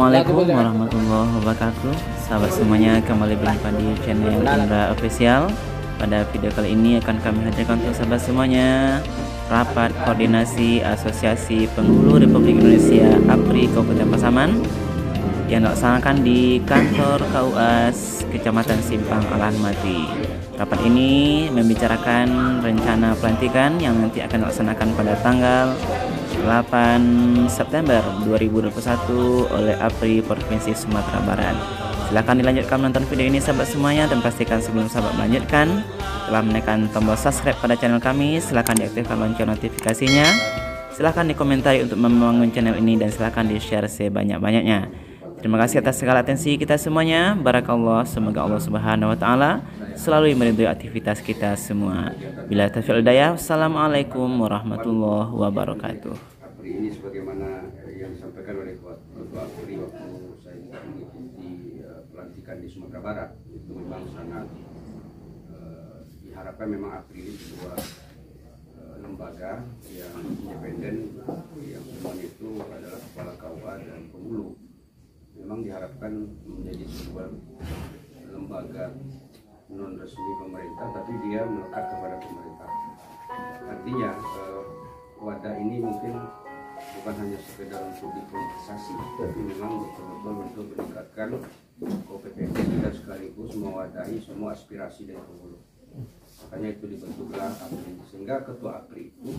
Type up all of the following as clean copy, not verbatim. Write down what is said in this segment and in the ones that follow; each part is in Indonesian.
Assalamualaikum warahmatullahi wabarakatuh. Sahabat semuanya, kembali berjumpa di channel Indra Official. Pada video kali ini akan kami hadirkan untuk sahabat semuanya rapat koordinasi Asosiasi Penghulu Republik Indonesia APRI Kabupaten Pasaman yang dilaksanakan di kantor KUAS Kecamatan Simpang Alahan-Mati. Rapat ini membicarakan rencana pelantikan yang nanti akan dilaksanakan pada tanggal 8 September 2021 oleh APRI Provinsi Sumatera Barat. Silahkan dilanjutkan menonton video ini sahabat semuanya, dan pastikan sebelum sahabat melanjutkan telah menekan tombol subscribe pada channel kami. Silahkan diaktifkan lonceng notifikasinya. Silahkan dikomentari untuk membangun channel ini, dan silahkan di share sebanyak-banyaknya. Terima kasih atas segala atensi kita semuanya. Barakallah, semoga Allah Subhanahu wa taala selalu meridhoi aktivitas kita semua. Bila taufiq hidayah, assalamualaikum warahmatullahi wabarakatuh. APRI ini sebagaimana yang disampaikan oleh Ketua APRI waktu saya mengikuti pelantikan di Sumatera Barat, itu memang sangat diharapkan memang APRI ini sebuah lembaga yang independen, yang semuanya itu adalah kepala KUA dan penghulu. Memang diharapkan menjadi sebuah lembaga non resmi pemerintah, tapi dia melekat kepada pemerintah. Artinya wadah ini mungkin bukan hanya sekedar untuk dipolitisasi, tapi memang betul-betul untuk meningkatkan kompetensi dan sekaligus mewadahi semua aspirasi dari penghulu. Makanya itu dibentuklah APRI, sehingga ketua APRI itu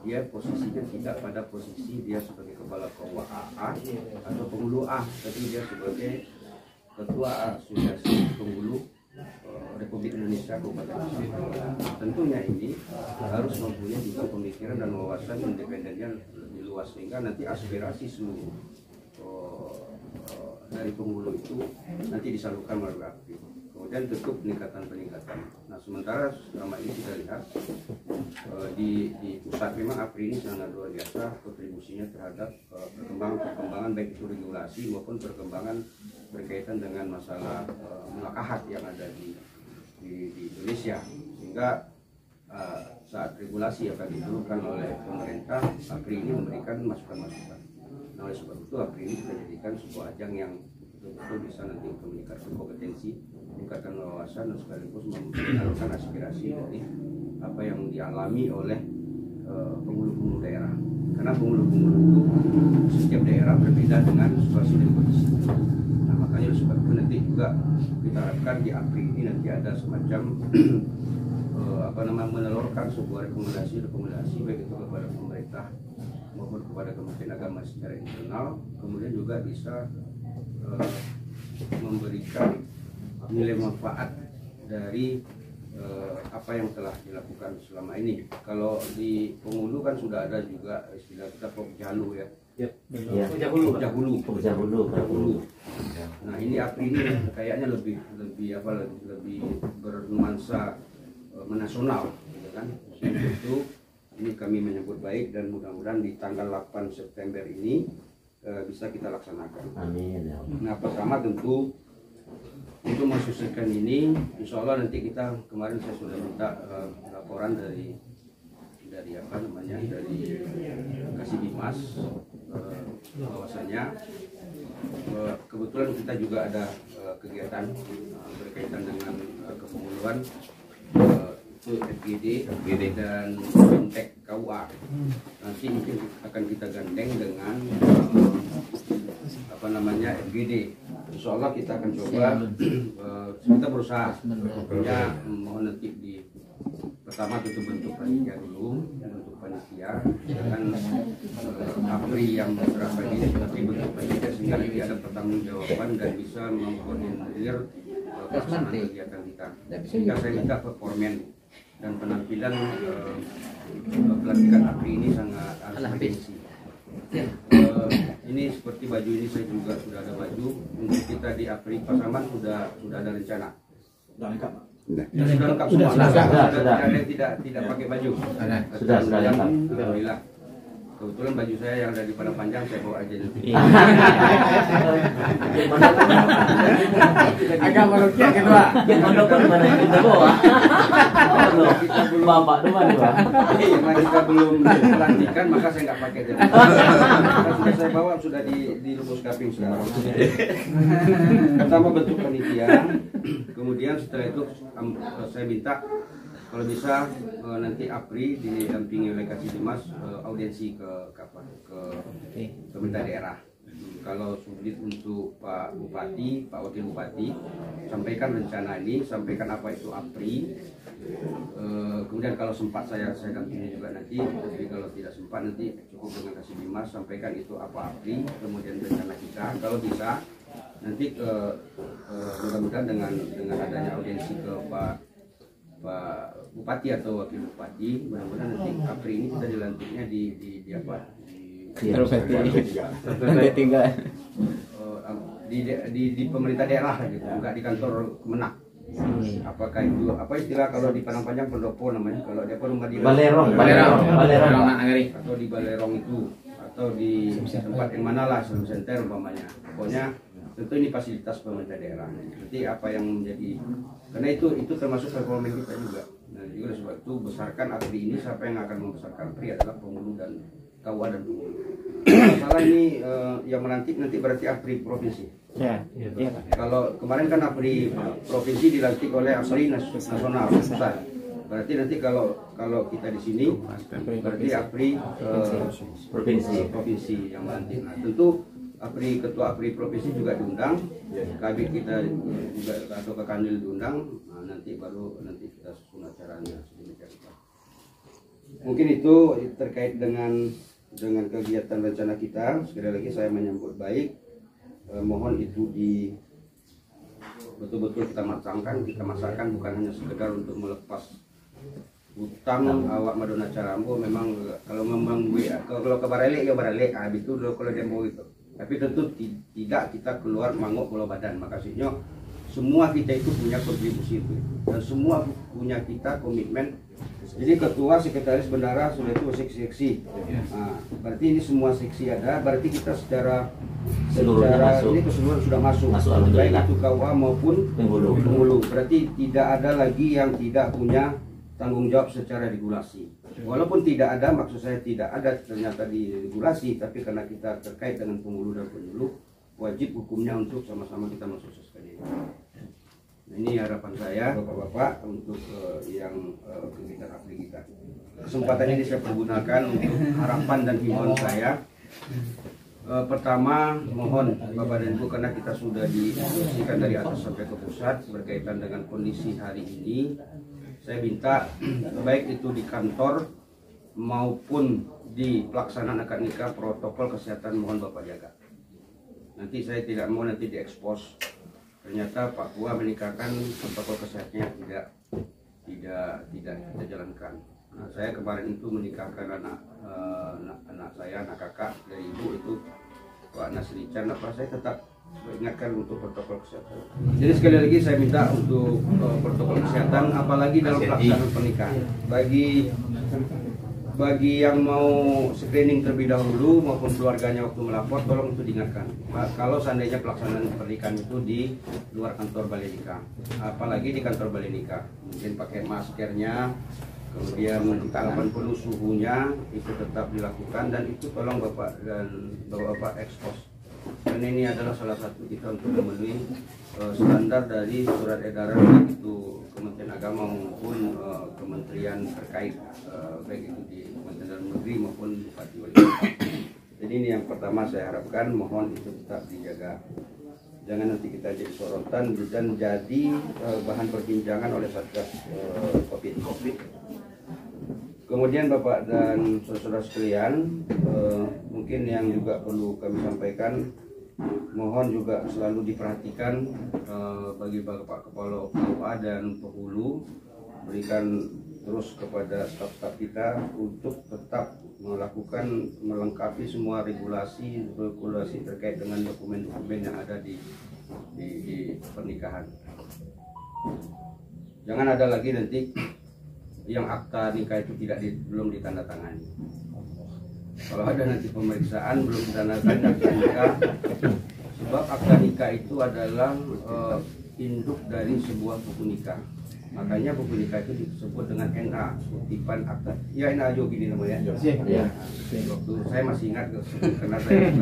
dia posisinya tidak pada posisi dia sebagai kepala KUA AA atau penghulu A, tapi dia sebagai ketua asosiasi penghulu Republik Indonesia Kabupaten Pasaman. Tentunya ini harus mempunyai juga pemikiran dan wawasan independennya lebih luas, sehingga nanti aspirasi seluruh dari penghulu itu nanti disalurkan melalui APRI. Kemudian tentu peningkatan. Nah, sementara selama ini kita lihat di pusat memang APRI ini sangat luar biasa kontribusinya terhadap perkembangan baik itu regulasi maupun perkembangan berkaitan dengan masalah mulakahat yang ada di Indonesia, sehingga saat regulasi akan diturunkan oleh pemerintah, APRI ini memberikan masukan-masukan. Nah, oleh sebab itu APRI ini kita jadikan sebuah ajang yang betul-betul bisa nanti untuk meningkatkan kompetensi, meningkatkan wawasan, dan sekaligus menyalurkan aspirasi dari apa yang dialami oleh penghulu-penghulu daerah. Karena penghulu-penghulu itu setiap daerah berbeda dengan situasi dan kondisi. Nah, makanya sebab itu nanti juga kita harapkan di APRI ini nanti ada semacam menelurkan sebuah rekomendasi baik itu kepada pemerintah maupun kepada Kementerian Agama secara internal, kemudian juga bisa memberikan nilai manfaat dari apa yang telah dilakukan selama ini. Kalau di penghulu kan sudah ada juga istilah kita Pokjalu ya. Pokjahulu. Nah, ini APRI ini kayaknya lebih bernuansa menasional, gitu kan. Itu ini kami menyambut baik, dan mudah-mudahan di tanggal 8 September ini bisa kita laksanakan. Amin. Nah, pertama tentu untuk mensukseskan ini, insya Allah nanti kita kemarin saya sudah minta laporan dari Kasibimas, bahwasanya kebetulan kita juga ada kegiatan berkaitan dengan kepenghuluan itu FGD dan Fintech KUA. Nanti mungkin akan kita gandeng dengan FGD. Insya Allah kita akan coba, kita berusaha ya, mohon nanti di pertama tentu bentuk panitia dulu, bentuk panitia dengan APRI yang berapa ini, nanti bentuk panitia sehingga nanti ada pertanggungjawaban dan bisa mengkoordinir pelaksanaan kegiatan kita. Sehingga saya minta performen dan penampilan pelantikan APRI ini sangat bergengsi. Ini seperti baju ini saya juga sudah ada baju untuk kita di APRI Pasaman, sudah ada rencana. Sudah lengkap. Sudah lengkap semua. Sudah. Ada yang tidak pakai baju. Sudah lengkap. Alhamdulillah. Kebetulan baju saya yang ada di Padang Panjang saya bawa aja nanti. Agak merugikan kedua. Mondokon mana yang kita bawa? Kita belum Bapak tuh mana? karena kita belum pelantikan maka saya nggak pakai jadi. Sudah saya bawa sudah di lubus kaping sekarang. Pertama bentuk panitia, kemudian setelah itu saya minta kalau bisa nanti APRI didampingi oleh Kasih Dimas audiensi ke pemerintah daerah. Kalau sulit untuk Pak Bupati, Pak Wakil Bupati, sampaikan rencana ini, sampaikan apa itu APRI. Kemudian kalau sempat saya dampingi juga nanti, tapi kalau tidak sempat nanti cukup dengan Kasih Dimas, sampaikan itu apa APRI, kemudian rencana kita. Kalau bisa nanti mudah-mudahan dengan adanya audiensi ke Pak Bupati atau Wakil Bupati, mudah-mudahan nanti APRI ini kita dilantiknya di apa? Di pemerintah daerah gitu, enggak di kantor Kemenak. Apakah itu apa istilah kalau di Padang Panjang pendopo namanya, kalau dia pun di Balerong atau di Balerong itu atau di tempat yang mana lah, center umpamanya. Pokoknya tentu ini fasilitas pemerintah daerah. Nanti apa yang menjadi, karena itu termasuk rekomen kita juga. Nah, juga sebab itu besarkan APRI ini, siapa yang akan membesarkan APRI adalah penghulu dan KUA dan penghulu. Masalah ini yang melantik nanti berarti APRI provinsi. Ya, iya Pak. Kalau kemarin kan APRI provinsi dilantik oleh APRI nasional pusat. Berarti nanti kalau kita di sini berarti APRI provinsi yang melantik. Nah, tentu APRI, ketua APRI provinsi juga diundang, kabit kita juga atau ke Kanwil diundang. Nah, nanti kita susun acaranya sedemikian. Mungkin itu terkait dengan kegiatan rencana kita. Sekali lagi saya menyambut baik. Mohon itu betul-betul kita masakkan bukan hanya sekedar untuk melepas hutang awak Madonna Carambo. Memang kalau ke Barale ya Barale, habis itu kalau dia mau itu. Tapi tentu tidak kita keluar mangok Pulau Badan. Makasihnya semua kita itu punya kontribusi itu, dan semua punya kita komitmen. Jadi ketua, sekretaris, bendara sudah itu seksi. Nah, berarti ini semua seksi ada. Berarti kita secara ini keseluruhan sudah masuk baik itu KUA maupun penghulu. Berarti tidak ada lagi yang tidak punya tanggung jawab secara regulasi. Walaupun tidak ada, maksud saya tidak ada ternyata di regulasi, tapi karena kita terkait dengan penghulu dan penghulu, wajib hukumnya untuk sama-sama kita mensukseskan ini. Nah, ini harapan saya Bapak-bapak untuk yang kegiatan APRI kita. Kesempatan ini saya pergunakan untuk harapan dan himbauan saya. Pertama, mohon Bapak dan Ibu, karena kita sudah diinstruksikan dari atas sampai ke pusat berkaitan dengan kondisi hari ini, saya minta baik itu di kantor maupun di pelaksanaan akad nikah, protokol kesehatan mohon Bapak jaga. Nanti saya tidak mau nanti diekspos. Ternyata Pak Kua menikahkan protokol kesehatannya tidak kita jalankan. Nah, saya kemarin itu menikahkan anak saya, anak kakak dari ibu itu Pak Nasri Chan. Saya tetap ingatkan untuk protokol kesehatan. Jadi sekali lagi saya minta untuk protokol kesehatan, apalagi dalam pelaksanaan pernikahan. Bagi yang mau screening terlebih dahulu maupun keluarganya waktu melapor, tolong itu diingatkan. Kalau seandainya pelaksanaan pernikahan itu di luar kantor balai nikah, apalagi di kantor balai nikah, mungkin pakai maskernya, kemudian tahapan penuh suhunya itu tetap dilakukan, dan itu tolong Bapak dan Bapak ekspos. Dan ini adalah salah satu kita untuk memenuhi standar dari surat edaran itu Kementerian Agama maupun kementerian terkait, baik itu di Kementerian Dalam Negeri maupun Bupati Wali Kota. Jadi ini yang pertama saya harapkan, mohon itu tetap dijaga. Jangan nanti kita jadi sorotan dan jadi bahan perbincangan oleh Satgas COVID. Kemudian Bapak dan saudara-saudara sekalian, mungkin yang juga perlu kami sampaikan, mohon juga selalu diperhatikan bagi Bapak Kepala KUA dan penghulu, berikan terus kepada staf-staf kita untuk tetap melakukan melengkapi semua regulasi terkait dengan dokumen-dokumen yang ada di pernikahan. Jangan ada lagi nanti yang akta nikah itu belum ditandatangani. Kalau ada nanti pemeriksaan belum ditandatangan akta nikah, sebab akta nikah itu adalah induk dari sebuah buku nikah. Makanya buku nikah itu disebut dengan NA, kutipan akta. Ya NA juga gini namanya. Ya. Waktu saya masih ingat karena saya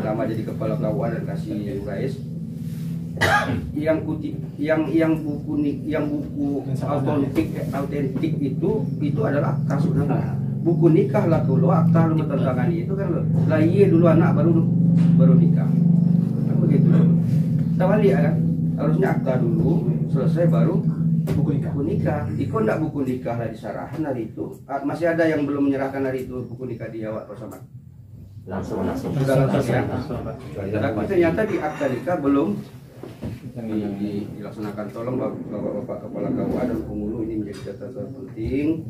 lama jadi kepala KUA dan kasih UKS. Yang buku autentik itu adalah akta sebenarnya. Buku nikah lah dulu, akta lu tentangani itu kan lah iya dulu anak baru nikah. Kan begitu. Kita balik kan. Harusnya akta dulu, selesai baru buku nikah. Iko ndak buku nikah lah disarahan hari itu. Masih ada yang belum menyerahkan hari itu buku nikah di awak Pak Samad. Langsung. Sudah langsung ya. Tapi ternyata di akta nikah belum dilaksanakan. Tolong Bapak Kepala KUA dan penghulu ini menjadi catatan penting.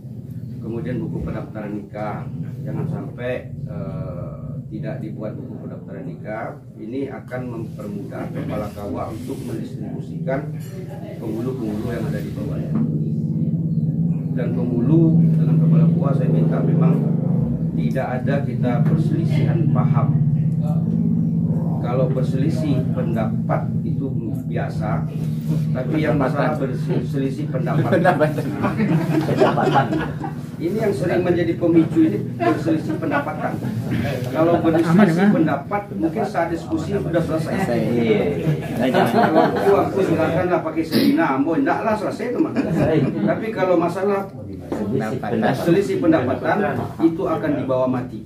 Kemudian buku pendaftaran nikah, jangan sampai tidak dibuat buku pendaftaran nikah. Ini akan mempermudah kepala KUA untuk mendistribusikan penghulu-penghulu yang ada di bawahnya. Dan penghulu dengan kepala KUA saya minta memang tidak ada kita perselisihan paham. Kalau berselisih pendapat itu biasa, tapi yang masalah berselisih pendapatan. Ini yang sering menjadi pemicu ini berselisih pendapatan. Kalau berselisih pendapat mungkin saat diskusi sudah selesai. Kalau waktu silakanlah pakai selina, ambo ndaklah selesai teman. Tapi kalau masalah selisih pendapatan itu akan dibawa mati.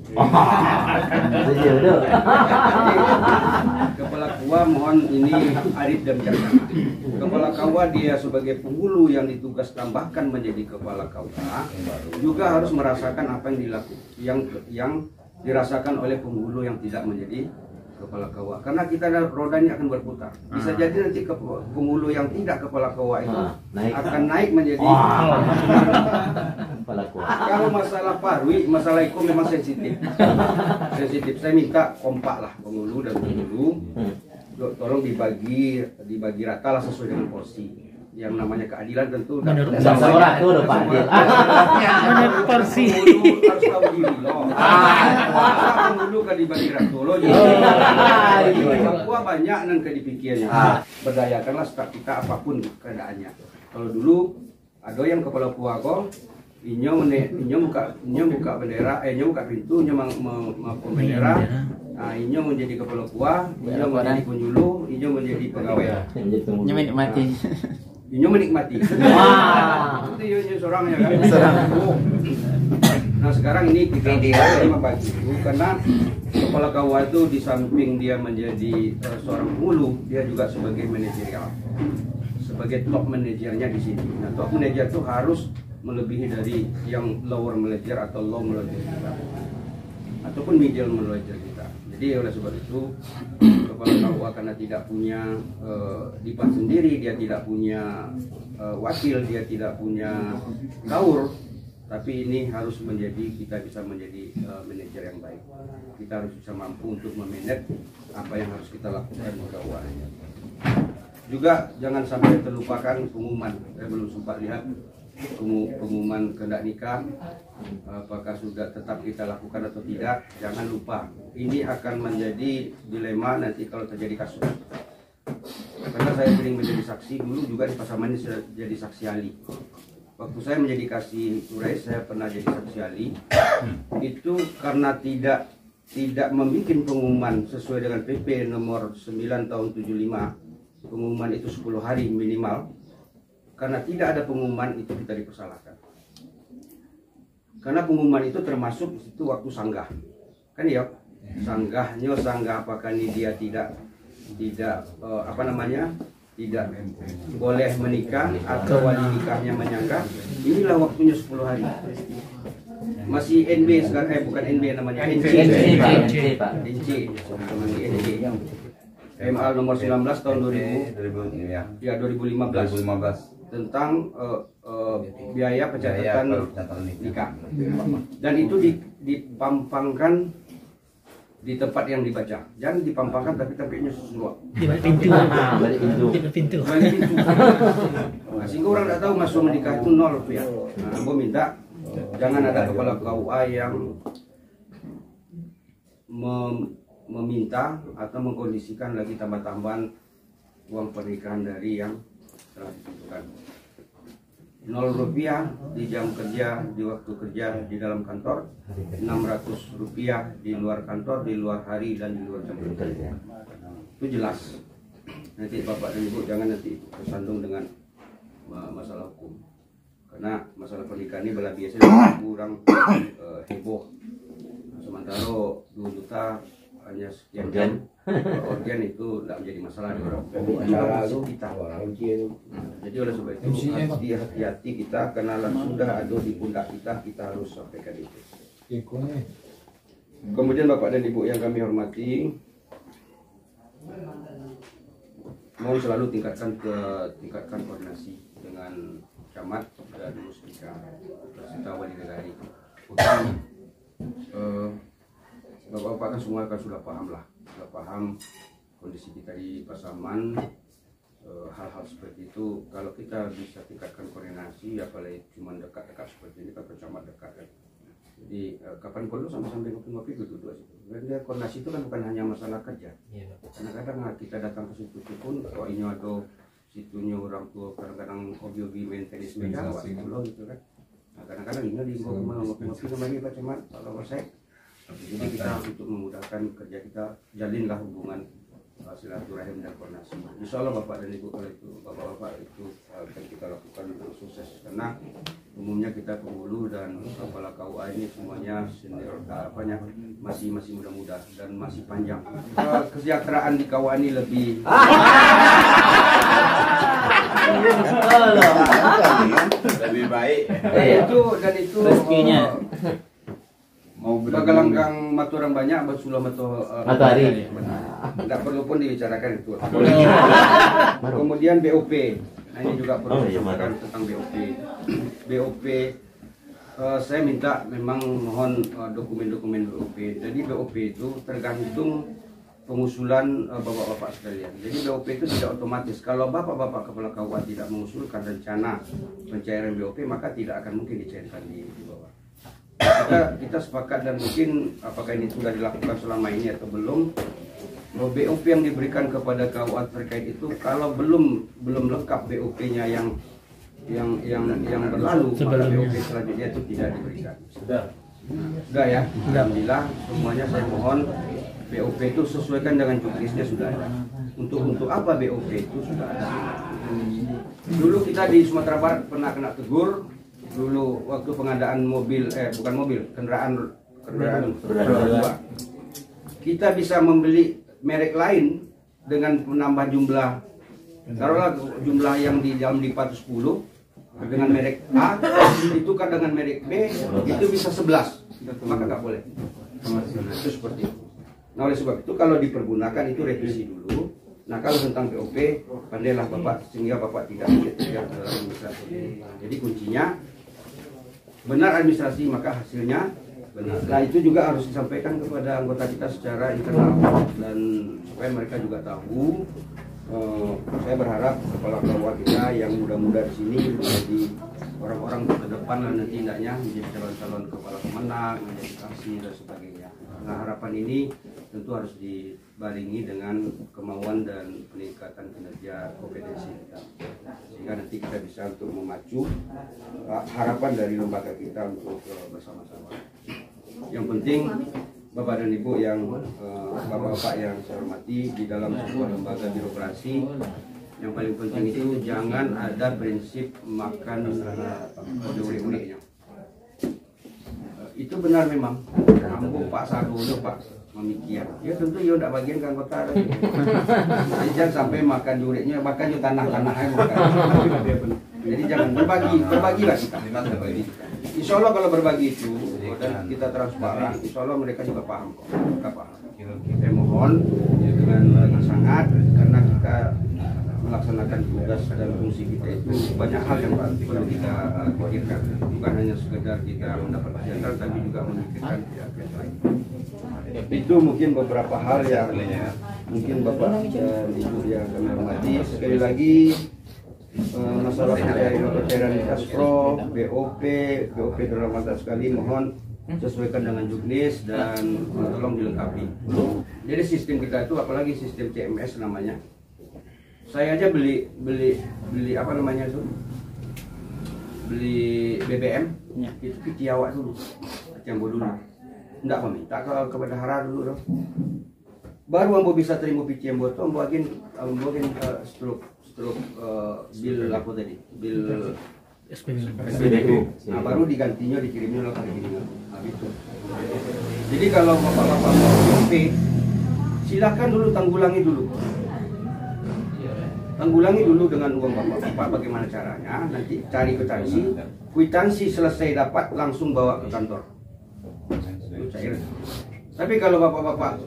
Kepala KUA mohon ini arif dan bijaksana. Kepala KUA dia sebagai penghulu yang ditugas tambahkan menjadi kepala KUA juga harus merasakan apa yang dilakukan yang dirasakan oleh penghulu yang tidak menjadi kepala KUA. Karena kita rodanya akan berputar. Bisa jadi nanti penghulu yang tidak kepala KUA itu akan naik menjadi kepala KUA. Kalau masalah parwi, masalah itu memang sensitif. Saya minta kompak lah penghulu dan penghulu. Tolong dibagi rata lah sesuai dengan porsi. Yang namanya keadilan tentu menurut orang itu udah Pak Adil. Menurut porsi harus tahu diri loh. Penghulu kan dibagi rata loh. Papua banyak yang kedipikirnya. Berdayakanlah setiap kita apapun keadaannya. Kalau dulu ada yang kepala puago inyo buka bendera, inyo buka pintu, inyo mengapung bendera. Nah, inyo menjadi kepala kuah, inyo menjadi penyuluh, inyo menjadi pegawai. Inyo menikmati. Inyo menikmati. Wah, itu inyo seorang ya kan. Nah, sekarang ini kita membagi karena kepala KUA itu di samping dia menjadi seorang penghulu, dia juga sebagai manajerial, sebagai top manajernya di sini. Nah, top manajer itu harus melebihi dari yang lower manager atau low manager kita, ataupun middle manager kita. Jadi oleh sebab itu kepala KUA karena tidak punya dipan sendiri, dia tidak punya wakil, dia tidak punya kaur, tapi ini harus kita bisa menjadi manajer yang baik. Kita harus bisa mampu untuk memanage apa yang harus kita lakukan di KUA. Juga jangan sampai terlupakan pengumuman. Saya belum sempat lihat pengumuman kehendak nikah, apakah sudah tetap kita lakukan atau tidak. Jangan lupa, ini akan menjadi dilema nanti kalau terjadi kasus. Karena saya sering menjadi saksi, dulu juga di Pasaman ini jadi saksi ahli. Waktu saya menjadi kasih Urais, saya pernah jadi saksi ahli. Itu karena tidak membuat pengumuman sesuai dengan PP nomor 9 tahun 75, pengumuman itu 10 hari minimal. Karena tidak ada pengumuman itu kita dipersalahkan. Karena pengumuman itu termasuk itu waktu sanggah, kan ya? Sanggah apakah ini dia tidak tidak boleh menikah atau wali nikahnya menyanggah. Inilah waktunya 10 hari. Masih NB sekarang, bukan NB namanya, NC Pak. NC. MA nomor 19 tahun 2015 tentang biaya pencatatan nikah, dan itu dipampangkan di tempat yang dibaca. Jangan dipampangkan tapi tempatnya sesuai balik pintu. Nah, sehingga orang tidak tahu masuk menikah itu 0 rupiah. Nah, aku minta jangan ada kepala KUA yang meminta atau mengkondisikan lagi tambah-tambahan uang pernikahan dari yang telah ditentukan. 0 rupiah di jam kerja, di waktu kerja di dalam kantor, 600 rupiah di luar kantor, di luar hari dan di luar jam kerja. Itu jelas. Nanti Bapak dan Ibu jangan nanti tersandung dengan masalah hukum. Karena masalah pernikahan ini biasanya kurang heboh. Sementara 2 juta hanya sekian jam, organ itu tidak menjadi masalah di orang. Kita. Jadi oleh sebab itu hati-hati kita karena sudah ada di pundak kita harus sampaikan itu. Kemudian Bapak dan Ibu yang kami hormati, mohon selalu tingkatkan koordinasi dengan camat dan muspika serta wali negari. Bapak-bapak kan semua kan sudah paham kondisi kita di Pasaman. Hal-hal seperti itu kalau kita bisa tingkatkan koordinasi, apalagi cuma dekat-dekat seperti ini kan camat dekat kan. Jadi kapan perlu sambil ngopi-ngopi duduk situ. Dan dia koordinasi itu kan bukan hanya masalah kerja. Kadang-kadang kita datang ke situ pun kalau ini ada situnya orang tua kadang-kadang hobi main tenis meja gitu kan. Nah, kadang-kadang ini di ngopi-ngopi namanya Pak Camat kalau saya. Jadi kita untuk memudahkan kerja kita jalinlah hubungan silaturahim dan koordinasi. Insya Allah Bapak dan Ibu kalau itu Bapak-bapak itu akan kita lakukan dengan sukses karena umumnya kita penghulu dan kepala KUA ini semuanya senior masih muda-muda dan masih panjang. Kesejahteraan di KUA ini lebih baik. Itu rezekinya. Mau bagalangkang maturan banyak bersulah matahari. Tidak perlu pun dibicarakan itu. Kemudian BOP. Nah, ini juga perlu dibicarakan tentang BOP. BOP saya minta memang mohon dokumen-dokumen BOP. Jadi BOP itu tergantung pengusulan bapak-bapak sekalian. Jadi BOP itu tidak otomatis. Kalau bapak-bapak kepala KUA tidak mengusulkan rencana pencairan BOP, maka tidak akan mungkin dicairkan di bawah. Kita sepakat dan mungkin apakah ini sudah dilakukan selama ini atau belum, BOP yang diberikan kepada KUA terkait itu kalau belum lengkap BOP-nya yang berlalu, maka BOP selanjutnya itu tidak diberikan. Sudah ya, alhamdulillah semuanya saya mohon BOP itu sesuaikan dengan juknisnya sudah ada. Untuk apa BOP itu sudah ada. Dulu kita di Sumatera Barat pernah kena tegur. Dulu waktu pengadaan kendaraan roda 2, kita bisa membeli merek lain dengan menambah jumlah, taruhlah jumlah yang di dalam di 410 dengan merek A ditukar dengan merek B itu bisa 11, maka nggak boleh. Itu seperti itu. Nah oleh sebab itu kalau dipergunakan itu revisi dulu. Nah kalau tentang BOP pandailah Bapak sehingga Bapak tidak dalam administrasi. Jadi kuncinya benar administrasi maka hasilnya benar. Nah itu juga harus disampaikan kepada anggota kita secara internal dan supaya mereka juga tahu. Saya berharap kepala KUA kita yang muda-muda di sini menjadi orang-orang terdepan dan nanti tidaknya menjadi calon-calon kepala pemenang, menjadi kasih dan sebagainya. Nah harapan ini tentu harus dibarengi dengan kemauan dan peningkatan kinerja kompetensi kita, sehingga nanti kita bisa untuk memacu harapan dari lembaga kita untuk bersama-sama. Yang penting Bapak dan Ibu yang Bapak-bapak yang saya hormati, di dalam sebuah lembaga birokrasi yang paling penting itu jangan ada prinsip makan urik-uriknya. Itu benar memang. Ambo Pak Sadono Pak memikir. Ya tentu ya tidak bagian ke anggota. Jadi jangan sampai makan juriknya, makan juga tanah-tanahnya makan. Jadi jangan berbagilah kita. Insya Allah kalau berbagi itu dan kita transparan, insya Allah mereka juga paham kok. Mereka paham. Saya mohon dengan sangat karena kita melaksanakan tugas dan fungsi kita itu banyak hal yang perlu kita pikirkan, bukan hanya sekedar kita mendapat kesejahteraan tapi juga memikirkan pihak-pihak lain. Itu mungkin beberapa hal yang mungkin Bapak dan Ibu yang kami hormati. Sekali lagi masalah pencairan cash flow, BOP terlalu sekali mohon sesuaikan dengan juknis dan tolong dilengkapi. Jadi sistem kita itu apalagi sistem CMS namanya. Saya aja beli apa namanya itu? Beli BBM Ya. itu Pitiawa dulu, Pitiambo dulu. Enggak meminta kepada Hara dulu dong. Baru ambo bisa terima Pitiambo itu ambo struk bil apa tadi? Bil SPBU. Nah, baru digantinya dikirimnya ke rekening. Nah, gitu. Jadi kalau bapak-bapak mau DP, silakan dulu tanggulangi dulu. Tanggulangi dulu dengan uang bapak-bapak bagaimana caranya, nanti cari kwitansi selesai dapat langsung bawa ke kantor. Itu cair. Tapi kalau bapak-bapak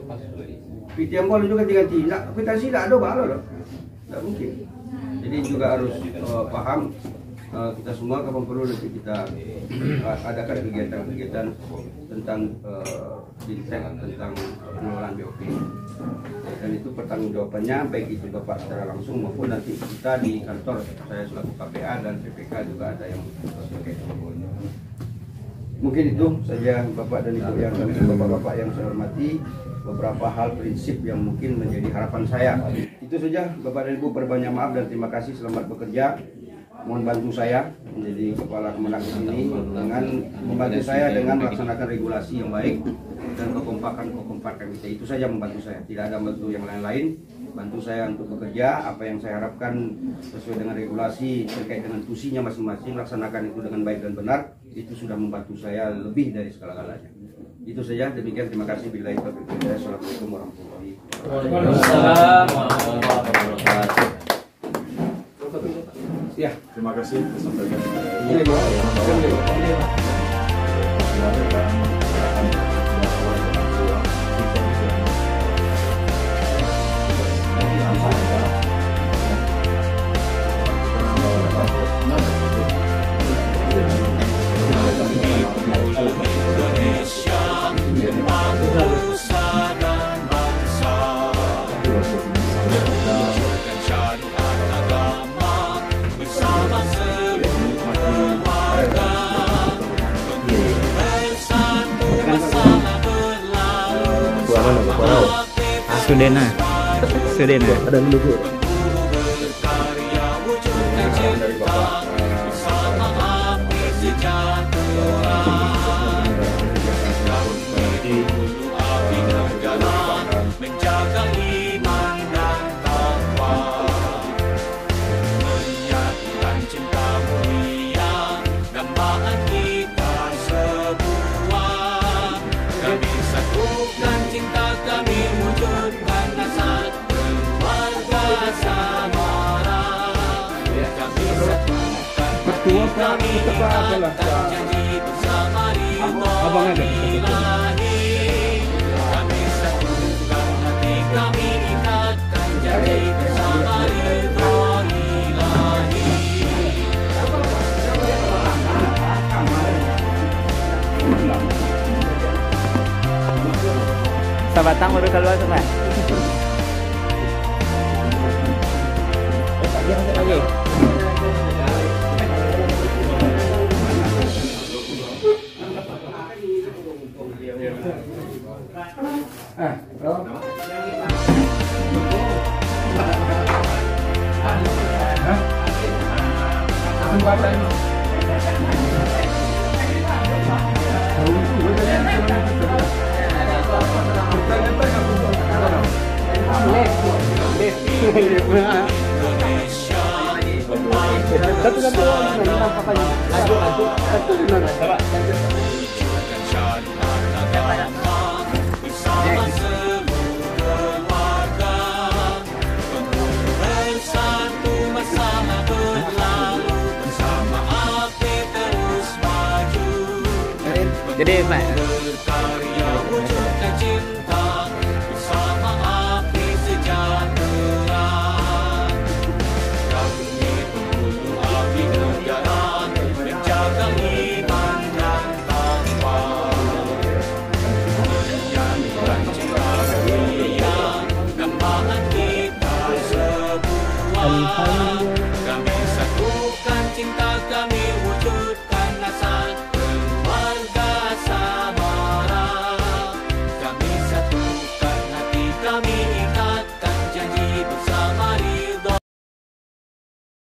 Pitiambo juga diganti, kwitansi tidak ada balo loh. Tidak mungkin. Jadi juga harus paham kita semua kapan perlu nanti kita adakan kegiatan-kegiatan tentang tentang pengelolaan BOP. Dan itu pertanggungjawabannya baik itu Bapak secara langsung maupun nanti kita di kantor, saya selaku KPA dan PPK juga ada yang terkait. Mungkin itu saja Bapak dan Ibu yang Bapak-bapak yang saya hormati, beberapa hal prinsip yang mungkin menjadi harapan saya. Itu saja Bapak dan Ibu, berbanyak maaf dan terima kasih, selamat bekerja. Mohon bantu saya menjadi kepala Kemenak ini dengan membantu saya dengan melaksanakan regulasi yang baik dan kekompakan kita. Itu saja membantu saya, tidak ada bantu yang lain-lain. Bantu saya untuk bekerja, apa yang saya harapkan sesuai dengan regulasi terkait dengan tusinya masing-masing, laksanakan itu dengan baik dan benar. Itu sudah membantu saya lebih dari segala-galanya. Itu saja, demikian, terima kasih. Billahi taufiq wal hidayah. Assalamualaikum warahmatullahi wabarakatuh. Ya, Terima kasih disampaikan. Sudena. Ada dulu. Menjaga iman dan takwa, menyatukan cinta mulia, dambaan kita semua. Kami satukan cinta kami, wujudkan hasrat keluarga Samara. Kami satukan hati kami, ikatkan janji bersama ridho ilahi. Kami satukan hati kami, ikatkan janji bersama ridho ilahi. Sabatang baru keluar tuh, Pak. Lagi. Jadi, Pak,